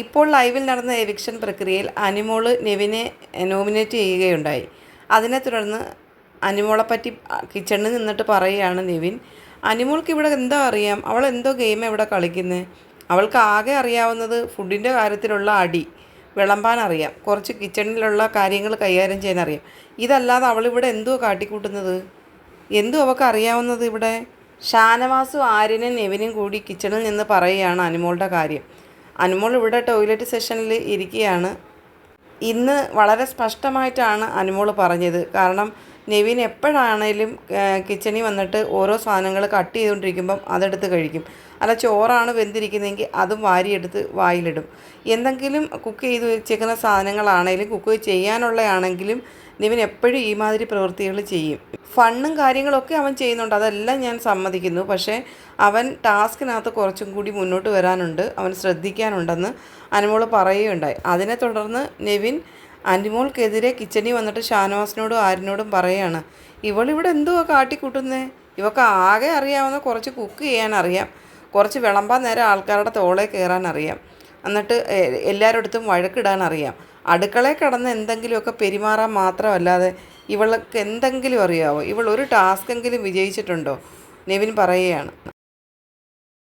ഇപ്പോൾ ലൈവിൽ നടന്ന എവിക്ഷൻ പ്രക്രിയയിൽ അനിമോള് നെവിനെ നോമിനേറ്റ് ചെയ്യുകയുണ്ടായി. അതിനെ തുടർന്ന് അനിമോളെപ്പറ്റി കിച്ചണിൽ നിന്നിട്ട് പറയുകയാണ് നെവിൻ. അനിമോൾക്ക് ഇവിടെ എന്തോ അറിയാം, അവൾ എന്തോ ഗെയിം ഇവിടെ കളിക്കുന്നത്. അവൾക്ക് ആകെ അറിയാവുന്നത് ഫുഡിൻ്റെ കാര്യത്തിലുള്ള അടി, വിളമ്പാൻ അറിയാം, കുറച്ച് കിച്ചണിലുള്ള കാര്യങ്ങൾ കൈകാര്യം ചെയ്യാൻ അറിയാം. ഇതല്ലാതെ അവളിവിടെ എന്തോ കാട്ടിക്കൂട്ടുന്നത്, എന്തോ അവൾക്ക് അറിയാവുന്നത് ഇവിടെ. ഷാനവാസും ആര്യനും നെവിനും കൂടി കിച്ചണിൽ നിന്ന് പറയുകയാണ് അനിമോളുടെ കാര്യം. അനിമോൾ ഇവിടെ ടോയ്ലറ്റ് സെഷനിൽ ഇരിക്കുകയാണ്. ഇന്ന് വളരെ സ്പഷ്ടമായിട്ടാണ് അനിമോൾ പറഞ്ഞത്. കാരണം നെവിൻ എപ്പോഴാണേലും കിച്ചണിൽ വന്നിട്ട് ഓരോ സാധനങ്ങൾ കട്ട് ചെയ്തുകൊണ്ടിരിക്കുമ്പം അതെടുത്ത് കഴിക്കും. അല്ല, ചോറാണ് വെന്തിരിക്കുന്നതെങ്കിൽ അതും വാരിയെടുത്ത് വായിലിടും. എന്തെങ്കിലും കുക്ക് ചെയ്ത് വെച്ചേക്കുന്ന സാധനങ്ങളാണെങ്കിലും കുക്ക് ചെയ്യാനുള്ളതാണെങ്കിലും നെവിൻ എപ്പോഴും ഈ മാതിരി പ്രവൃത്തികൾ ചെയ്യും. ഫണ്ണും കാര്യങ്ങളൊക്കെ അവൻ ചെയ്യുന്നുണ്ട്, അതെല്ലാം ഞാൻ സമ്മതിക്കുന്നു. പക്ഷേ അവൻ ടാസ്കിനകത്ത് കുറച്ചും കൂടി മുന്നോട്ട് വരാനുണ്ട്, അവൻ ശ്രദ്ധിക്കാനുണ്ടെന്ന് അനിമോൾ പറയുകയുണ്ടായി. അതിനെ തുടർന്ന് നെവിൻ അനിമോൾക്കെതിരെ കിച്ചണിൽ വന്നിട്ട് ഷാനവാസിനോടും ആര്യനോടും പറയുകയാണ്, ഇവളിവിടെ എന്തുവാ കാട്ടിക്കൂട്ടുന്നത്, ഇവൾക്ക് ആകെ അറിയാവുന്ന കുറച്ച് കുക്ക് ചെയ്യാനറിയാം, കുറച്ച് വിളമ്പാൻ നേരം ആൾക്കാരുടെ തോളെ കയറാൻ അറിയാം, എന്നിട്ട് എല്ലാവരുടെ അടുത്തും വഴക്കിടാൻ അറിയാം. അടുക്കളയിൽ കിടന്ന് എന്തെങ്കിലുമൊക്കെ പെരുമാറാൻ മാത്രമല്ലാതെ ഇവൾക്ക് എന്തെങ്കിലും അറിയാമോ, ഇവൾ ഒരു ടാസ്കെങ്കിലും വിജയിച്ചിട്ടുണ്ടോ, നെവിൻ പറയുകയാണ്.